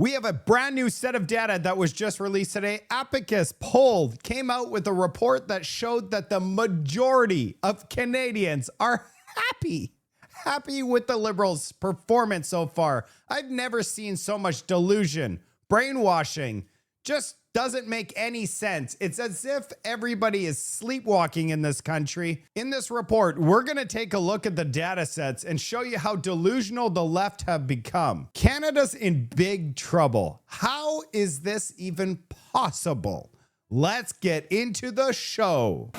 We have a brand new set of data that was just released today. Abacus poll came out with a report that showed that the majority of Canadians are happy with the Liberals' performance so far. I've never seen so much delusion, brainwashing, just doesn't make any sense. It's as if everybody is sleepwalking in this country. In this report, we're going to take a look at the data sets and show you how delusional the left have become. Canada's in big trouble. How is this even possible? Let's get into the show.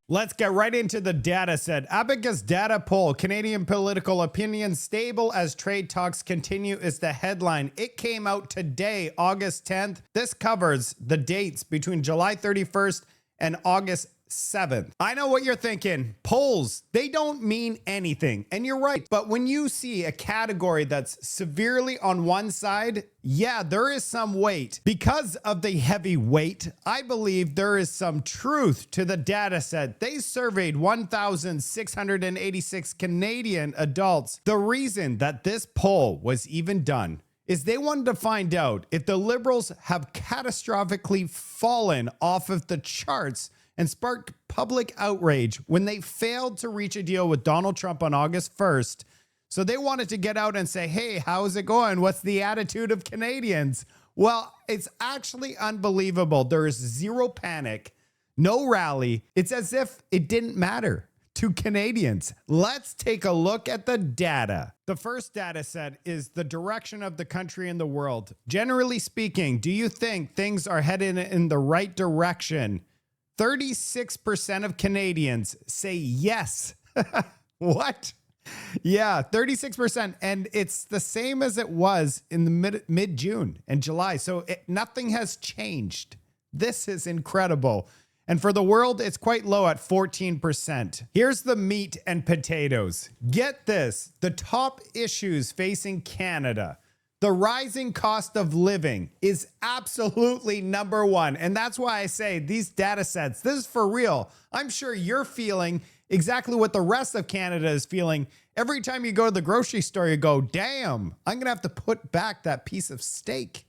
Let's get right into the data set. Abacus data poll, Canadian political opinion stable as trade talks continue is the headline. It came out today, August 10th. This covers the dates between July 31st and August 7th. I know what you're thinking. Polls, they don't mean anything. And you're right. But when you see a category that's severely on one side, yeah, there is some weight. Because of the heavy weight, I believe there is some truth to the data set. They surveyed 1,686 Canadian adults. The reason that this poll was even done is they wanted to find out if the Liberals have catastrophically fallen off of the charts and sparked public outrage when they failed to reach a deal with Donald Trump on August 1st. So they wanted to get out and say, hey, how's it going? What's the attitude of Canadians? Well, it's actually unbelievable. There is zero panic, no rally. It's as if it didn't matter to Canadians. Let's take a look at the data. The first data set is the direction of the country and the world. Generally speaking, do you think things are headed in the right direction? 36% of Canadians say yes. What? Yeah, 36%. And it's the same as it was in the mid-June and July. So nothing has changed. This is incredible. And for the world, it's quite low at 14%. Here's the meat and potatoes. Get this, the top issues facing Canada. The rising cost of living is absolutely number one. And that's why I say these data sets, this is for real. I'm sure you're feeling exactly what the rest of Canada is feeling. Every time you go to the grocery store, you go, damn, I'm going to have to put back that piece of steak.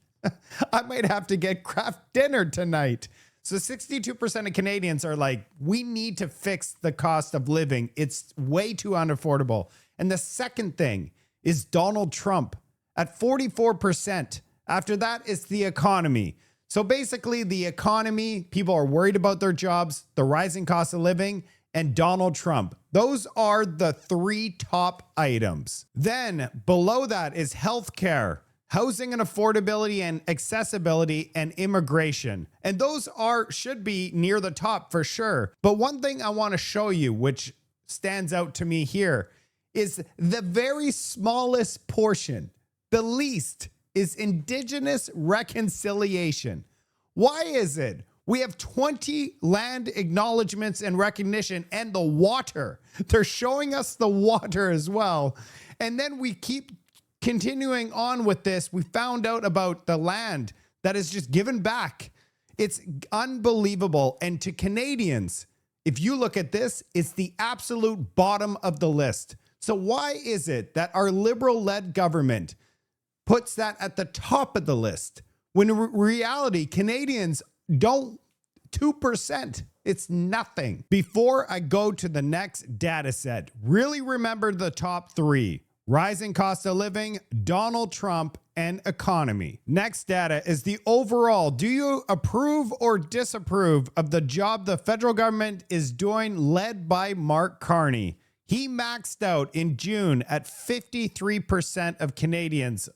I might have to get Kraft dinner tonight. So 62% of Canadians are like, we need to fix the cost of living. It's way too unaffordable. And the second thing is Donald Trump at 44%. After that, it's the economy. So basically the economy, people are worried about their jobs, the rising cost of living, and Donald Trump. Those are the three top items. Then below that is healthcare, housing and affordability and accessibility, and immigration. And those should be near the top for sure. But one thing I want to show you, which stands out to me here, is the very smallest portion. The least is Indigenous reconciliation. Why is it? We have 20 land acknowledgements and recognition and the water. They're showing us the water as well. And then we keep continuing on with this. We found out about the land that is just given back. It's unbelievable. And to Canadians, if you look at this, it's the absolute bottom of the list. So why is it that our Liberal-led government puts that at the top of the list when in reality, Canadians don't 2%. It's nothing. Before I go to the next data set, really remember the top three: rising cost of living, Donald Trump, and economy. Next data is the overall. Do you approve or disapprove of the job the federal government is doing, led by Mark Carney? He maxed out in June at 53% of Canadians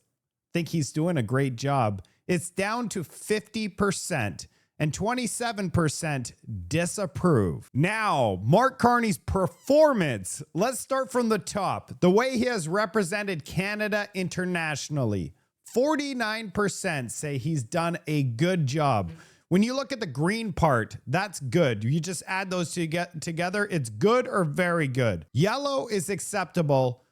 think he's doing a great job. It's down to 50% and 27% disapprove. Now, Mark Carney's performance. Let's start from the top. The way he has represented Canada internationally. 49% say he's done a good job. When you look at the green part, that's good. You just add those together. It's good or very good. Yellow is acceptable.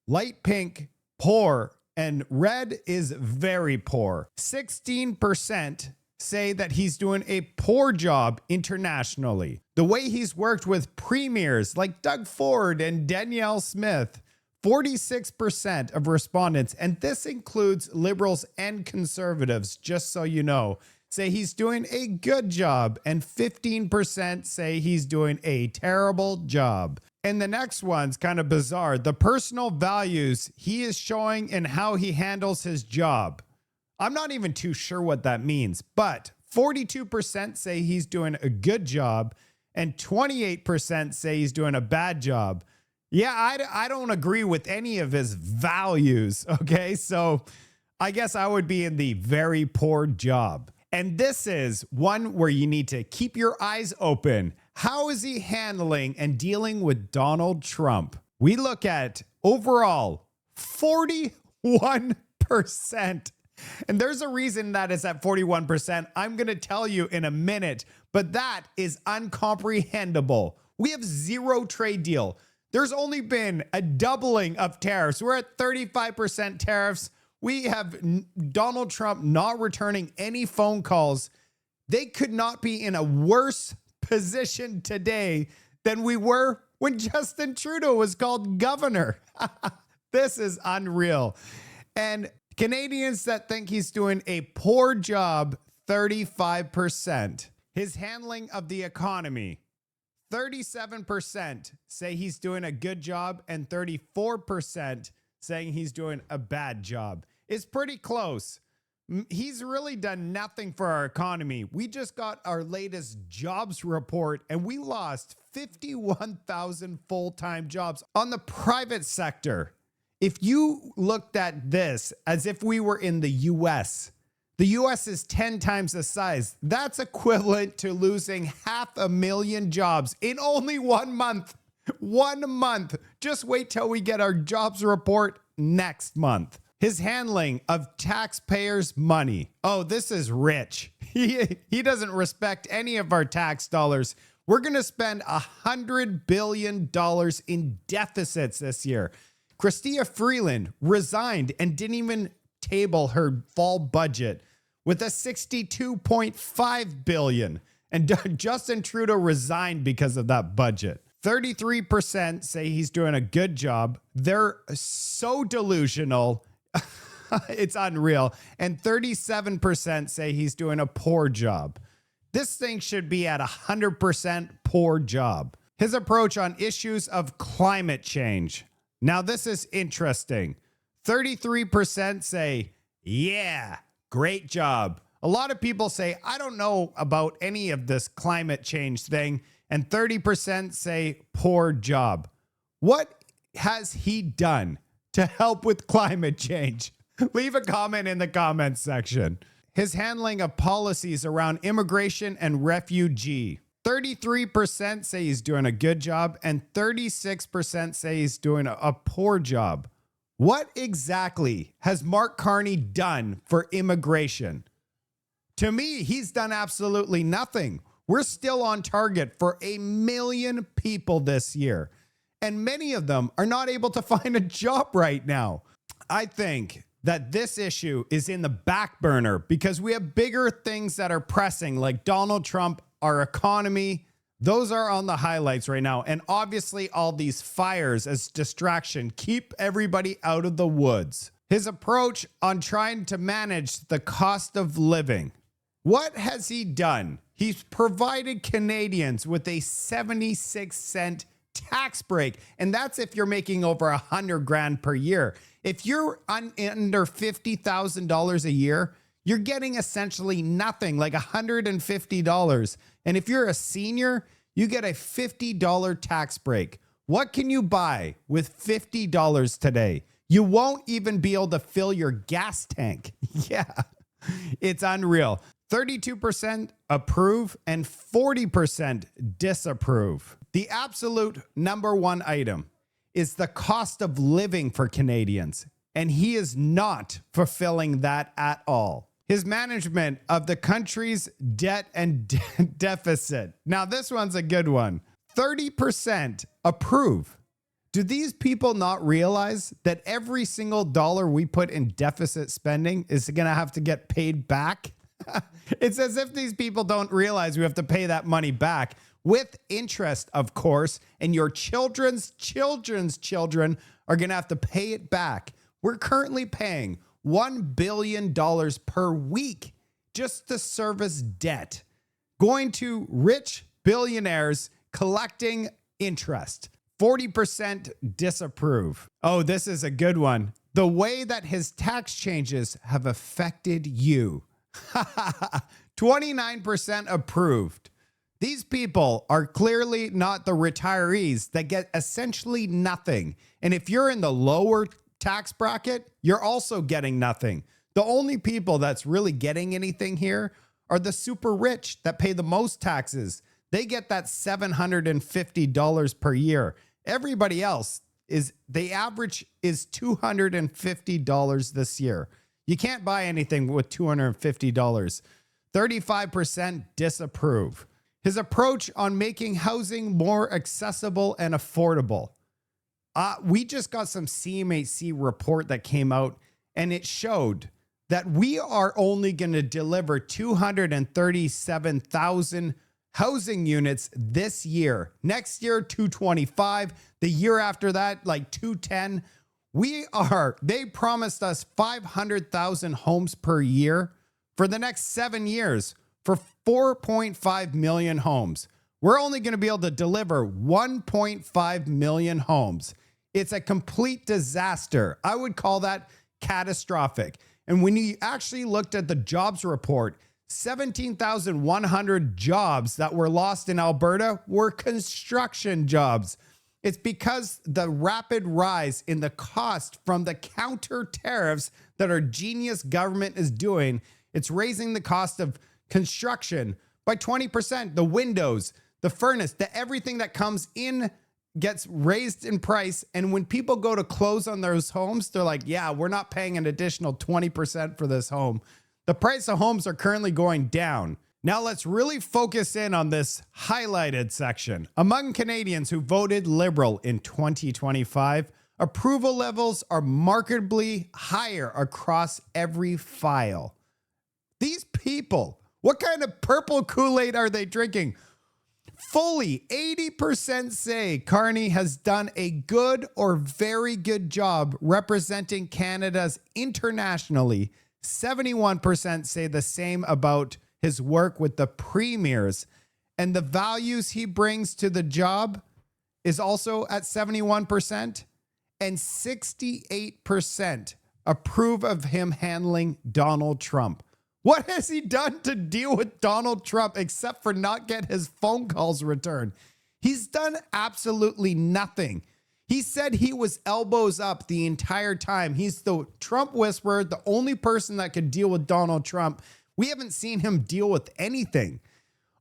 Light pink, poor. And red is very poor. 16% say that he's doing a poor job internationally. The way he's worked with premiers like Doug Ford and Danielle Smith, 46% of respondents, and this includes liberals and conservatives, just so you know, say he's doing a good job, and 15% say he's doing a terrible job. And the next one's kind of bizarre. The personal values he is showing in how he handles his job. I'm not even too sure what that means, but 42% say he's doing a good job and 28% say he's doing a bad job. Yeah, I don't agree with any of his values, okay? So I guess I would be in the very poor job. And this is one where you need to keep your eyes open. How is he handling and dealing with Donald Trump? We look at overall 41%. And there's a reason that it's at 41%. I'm going to tell you in a minute, but that is incomprehensible. We have zero trade deal. There's only been a doubling of tariffs. We're at 35% tariffs. We have Donald Trump not returning any phone calls. They could not be in a worse position today than we were when Justin Trudeau was called governor. This is unreal. And Canadians that think he's doing a poor job, 35%. His handling of the economy, 37% say he's doing a good job, and 34% saying he's doing a bad job. It's pretty close. He's really done nothing for our economy. We just got our latest jobs report, and we lost 51,000 full-time jobs on the private sector. If you looked at this as if we were in the US is 10 times the size. That's equivalent to losing 500,000 jobs in only 1 month. 1 month. Just wait till we get our jobs report next month. His handling of taxpayers' money. Oh, this is rich. He doesn't respect any of our tax dollars. We're going to spend $100 billion in deficits this year. Chrystia Freeland resigned and didn't even table her fall budget with a $62.5 billion. And Justin Trudeau resigned because of that budget. 33% say he's doing a good job. They're so delusional. It's unreal. And 37% say he's doing a poor job. This thing should be at 100% poor job. His approach on issues of climate change. Now, this is interesting. 33% say, yeah, great job. A lot of people say, I don't know about any of this climate change thing. And 30% say, poor job. What has he done to help with climate change? Leave a comment in the comments section. His handling of policies around immigration and refugee. 33% say he's doing a good job, and 36% say he's doing a poor job. What exactly has Mark Carney done for immigration? To me, he's done absolutely nothing. We're still on target for 1 million people this year, and many of them are not able to find a job right now. I think that this issue is in the back burner because we have bigger things that are pressing, like Donald Trump, our economy. Those are on the highlights right now. And obviously all these fires as distraction keep everybody out of the woods. His approach on trying to manage the cost of living. What has he done? He's provided Canadians with a 76-cent tax break. And that's if you're making over 100 grand per year. If you're under $50,000 a year, you're getting essentially nothing, like $150. And if you're a senior, you get a $50 tax break. What can you buy with $50 today? You won't even be able to fill your gas tank. Yeah, it's unreal. 32% approve and 40% disapprove. The absolute number one item is the cost of living for Canadians, and he is not fulfilling that at all. His management of the country's debt and deficit. Now, this one's a good one. 30% approve. Do these people not realize that every single dollar we put in deficit spending is going to have to get paid back? It's as if these people don't realize we have to pay that money back with interest, of course, and your children's children are going to have to pay it back. We're currently paying $1 billion per week just to service debt, going to rich billionaires collecting interest. 40% disapprove. Oh, this is a good one. The way that his tax changes have affected you. 29% approved. These people are clearly not the retirees that get essentially nothing. And if you're in the lower tax bracket, you're also getting nothing. The only people that's really getting anything here are the super rich that pay the most taxes. They get that $750 per year. Everybody else the average is $250 this year. You can't buy anything with $250. 35% disapprove. His approach on making housing more accessible and affordable. We just got some CMHC report that came out, and it showed that we are only going to deliver 237,000 housing units this year. Next year, 225. The year after that, like 210. They promised us 500,000 homes per year for the next 7 years for 4.5 million homes. We're only going to be able to deliver 1.5 million homes. It's a complete disaster. I would call that catastrophic. And when you actually looked at the jobs report, 17,100 jobs that were lost in Alberta were construction jobs. It's because the rapid rise in the cost from the counter tariffs that our genius government is doing. It's raising the cost of construction by 20%. The windows, the furnace, everything that comes in gets raised in price. And when people go to close on those homes, they're like, yeah, we're not paying an additional 20% for this home. The price of homes are currently going down. Now let's really focus in on this highlighted section. Among Canadians who voted Liberal in 2025, approval levels are markedly higher across every file. These people, what kind of purple Kool-Aid are they drinking? Fully 80% say Carney has done a good or very good job representing Canada's internationally. 71% say the same about his work with the premiers, and the values he brings to the job is also at 71%, and 68% approve of him handling Donald Trump. What has he done to deal with Donald Trump except for not get his phone calls returned? He's done absolutely nothing. He said he was elbows up the entire time. He's the Trump whisperer, the only person that could deal with Donald Trump. We haven't seen him deal with anything.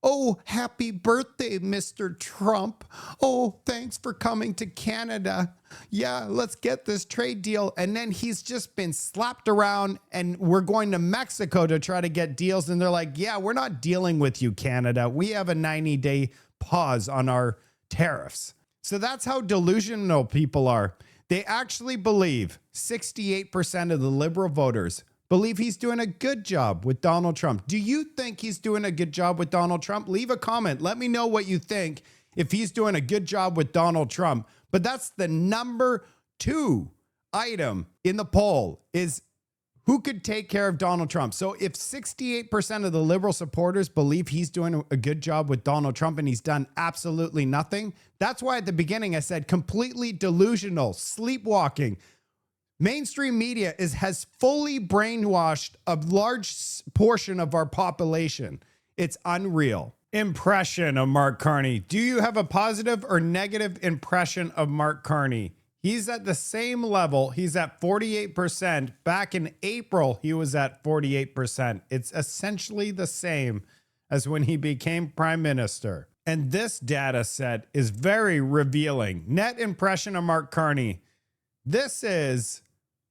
Oh, happy birthday, Mr. Trump. Oh, thanks for coming to Canada. Yeah, let's get this trade deal. And then he's just been slapped around, and we're going to Mexico to try to get deals. And they're like, yeah, we're not dealing with you, Canada. We have a 90-day pause on our tariffs. So that's how delusional people are. They actually believe 68% of the Liberal voters believe he's doing a good job with Donald Trump. Do you think he's doing a good job with Donald Trump? Leave a comment. Let me know what you think if he's doing a good job with Donald Trump. But that's the number 2 item in the poll, is who could take care of Donald Trump. So if 68% of the Liberal supporters believe he's doing a good job with Donald Trump and he's done absolutely nothing, that's why at the beginning I said completely delusional, sleepwalking. Mainstream media has fully brainwashed a large portion of our population. It's unreal. Impression of Mark Carney. Do you have a positive or negative impression of Mark Carney? He's at the same level. He's at 48%. Back in April, he was at 48%. It's essentially the same as when he became prime minister. And this data set is very revealing. Net impression of Mark Carney. This is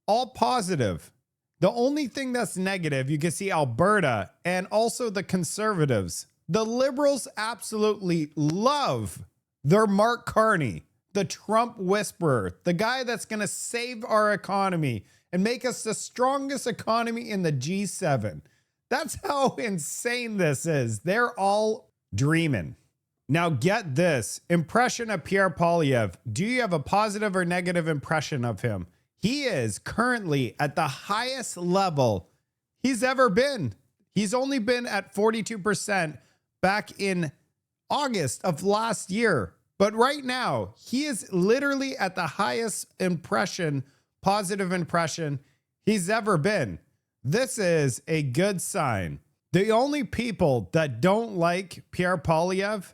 all positive. The only thing that's negative, you can see Alberta and also the Conservatives. The Liberals absolutely love their Mark Carney, the Trump whisperer, the guy that's going to save our economy and make us the strongest economy in the G7. That's how insane this is. They're all dreaming. Now get this. Impression of Pierre Poilievre. Do you have a positive or negative impression of him? He is currently at the highest level he's ever been. He's only been at 42% back in August of last year. But right now, he is literally at the highest impression, positive impression he's ever been. This is a good sign. The only people that don't like Pierre Poilievre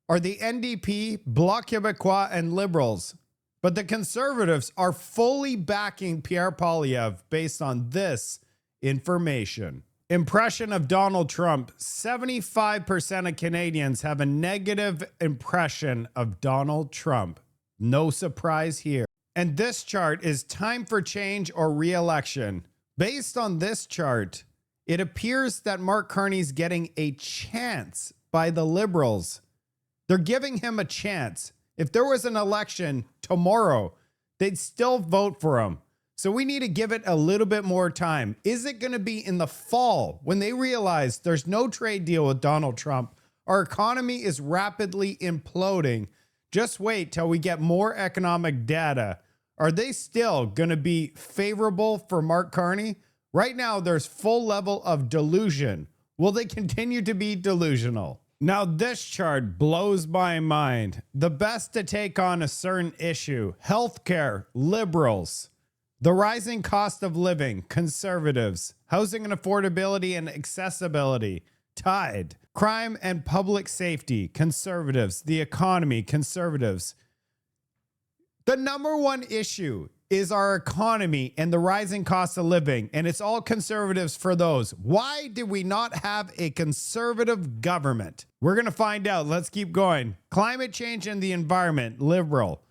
are the NDP, Bloc Québécois, and Liberals. But the Conservatives are fully backing Pierre Poilievre based on this information. Impression of Donald Trump. 75% of Canadians have a negative impression of Donald Trump. No surprise here. And this chart is time for change or re-election. Based on this chart, it appears that Mark Carney's getting a chance by the Liberals. They're giving him a chance. If there was an election tomorrow, they'd still vote for him. So we need to give it a little bit more time. Is it going to be in the fall when they realize there's no trade deal with Donald Trump? Our economy is rapidly imploding. Just wait till we get more economic data. Are they still going to be favorable for Mark Carney? Right now, there's full level of delusion. Will they continue to be delusional? Now, this chart blows my mind. The best to take on a certain issue: healthcare, Liberals. The rising cost of living, Conservatives. Housing and affordability and accessibility, Tide. Crime and public safety, Conservatives. The economy, Conservatives. The number one issue is our economy and the rising cost of living, and it's all Conservatives for those. Why did we not have a conservative government? We're going to find out. Let's keep going. Climate change and the environment, Liberal.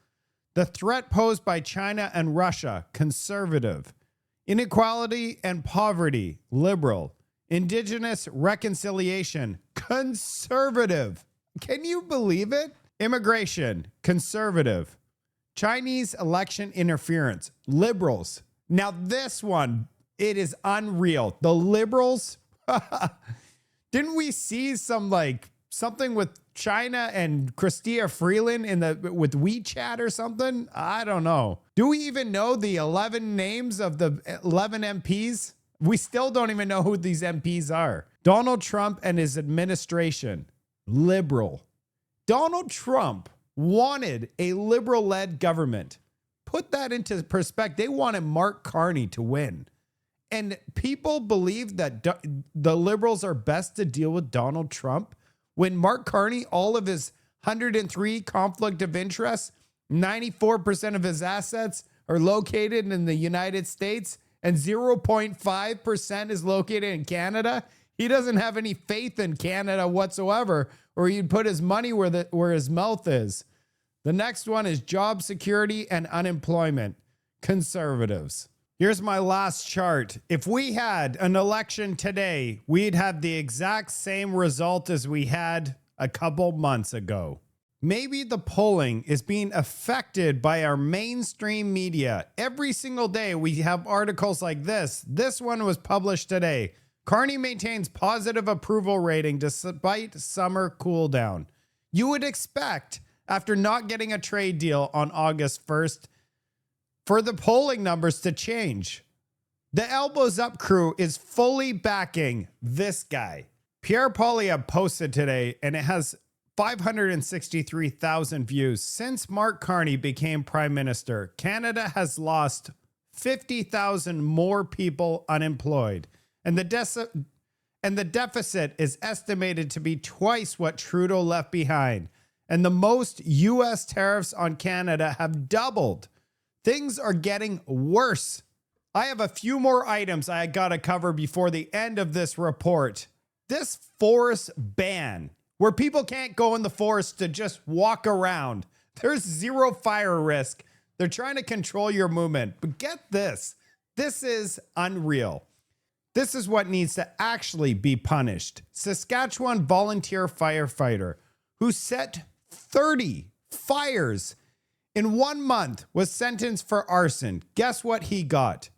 The threat posed by China and Russia, Conservative. Inequality and poverty, Liberal. Indigenous reconciliation, Conservative. Can you believe it? Immigration, Conservative. Chinese election interference, Liberals. Now this one, it is unreal. The Liberals, didn't we see something with China and Chrystia Freeland with WeChat or something? I don't know. Do we even know the 11 names of the 11 MPs? We still don't even know who these MPs are. Donald Trump and his administration, Liberal. Donald Trump wanted a Liberal-led government. Put that into perspective. They wanted Mark Carney to win. And people believe that the Liberals are best to deal with Donald Trump when Mark Carney, all of his 103 conflict of interest, 94% of his assets are located in the United States and 0.5% is located in Canada. He doesn't have any faith in Canada whatsoever, or he'd put his money where his mouth is. The next one is job security and unemployment, Conservatives. Here's my last chart. If we had an election today, we'd have the exact same result as we had a couple months ago. Maybe the polling is being affected by our mainstream media. Every single day we have articles like this. This one was published today. Carney maintains positive approval rating despite summer cool down. You would expect, after not getting a trade deal on August 1st, for the polling numbers to change. The Elbows Up crew is fully backing this guy. Pierre Poilievre posted today, and it has 563,000 views. Since Mark Carney became prime minister, Canada has lost 50,000 more people unemployed. And the deficit is estimated to be twice what Trudeau left behind. And the most U.S. tariffs on Canada have doubled. Things are getting worse. I have a few more items I got to cover before the end of this report. This forest ban, where people can't go in the forest to just walk around. There's zero fire risk. They're trying to control your movement. But get this. This is unreal. This is what needs to actually be punished. Saskatchewan volunteer firefighter who set 30 fires in 1 month was sentenced for arson. Guess what he got?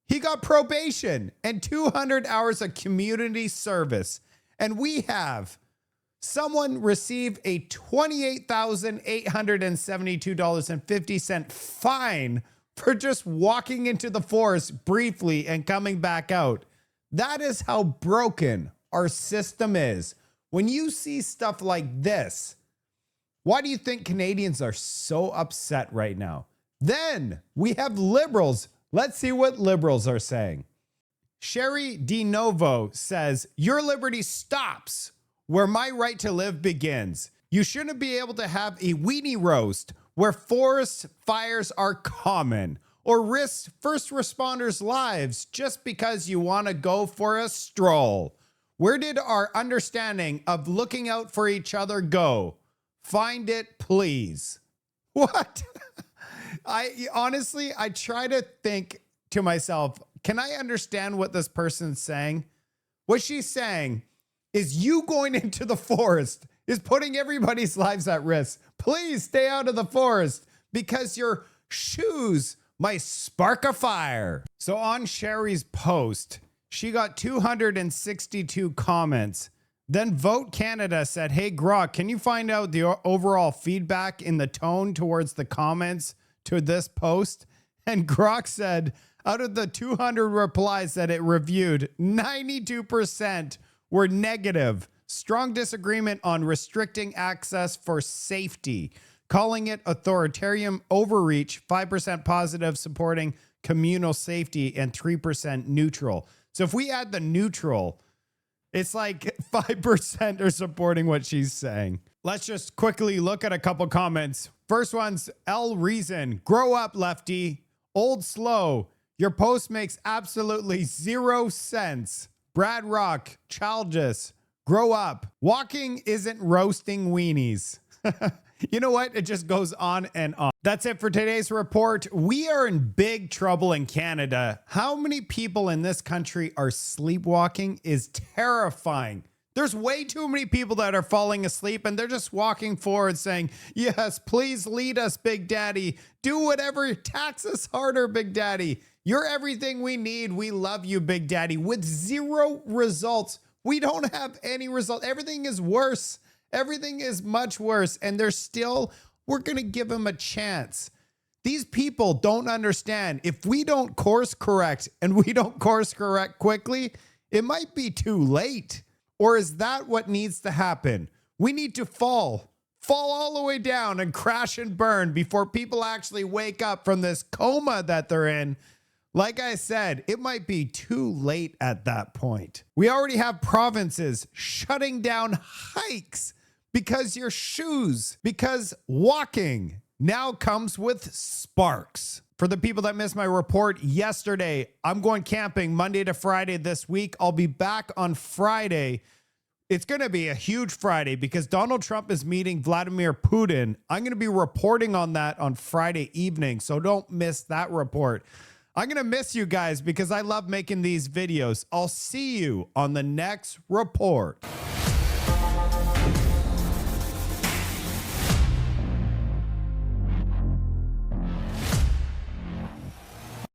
He got probation and 200 hours of community service. And we have someone receive a $28,872.50 fine for just walking into the forest briefly and coming back out. That is how broken our system is. When you see stuff like this, why do you think Canadians are so upset right now? Then we have liberals. Let's see what liberals are saying. Sherry DeNovo says, your liberty stops where my right to live begins. You shouldn't be able to have a weenie roast where forest fires are common or risk first responders' lives just because you want to go for a stroll. Where did our understanding of looking out for each other go? Find it, please. What? I honestly try to think to myself, can I understand what this person's saying? What she's saying is you going into the forest is putting everybody's lives at risk. Please stay out of the forest because your shoes might spark a fire. So on Sherry's post, she got 262 comments. Then Vote Canada said, hey, Grok, can you find out the overall feedback in the tone towards the comments to this post? And Grok said, out of the 200 replies that it reviewed, 92% were negative. Strong disagreement on restricting access for safety, calling it authoritarian overreach, 5% positive, supporting communal safety, and 3% neutral. So if we add the neutral, it's like 5% are supporting what she's saying. Let's just quickly look at a couple comments. First one's L Reason. Grow up, lefty. Old slow. Your post makes absolutely 0 sense. Brad Rock. Childish. Grow up. Walking isn't roasting weenies. You know what? It just goes on and on. That's it for today's report. We are in big trouble in Canada. How many people in this country are sleepwalking is terrifying. There's way too many people that are falling asleep and they're just walking forward saying, yes, please lead us, Big Daddy. Do whatever, tax us harder, Big Daddy. You're everything we need. We love you, Big Daddy. With 0 results. We don't have any result. Everything is worse. Everything is much worse. And we're going to give them a chance. These people don't understand. If we don't course correct and we don't course correct quickly, it might be too late. Or is that what needs to happen? We need to fall all the way down and crash and burn before people actually wake up from this coma that they're in. Like I said, it might be too late at that point. We already have provinces shutting down hikes because walking now comes with sparks. For the people that missed my report yesterday, I'm going camping Monday to Friday this week. I'll be back on Friday. It's going to be a huge Friday because Donald Trump is meeting Vladimir Putin. I'm going to be reporting on that on Friday evening, so don't miss that report. I'm going to miss you guys because I love making these videos. I'll see you on the next report.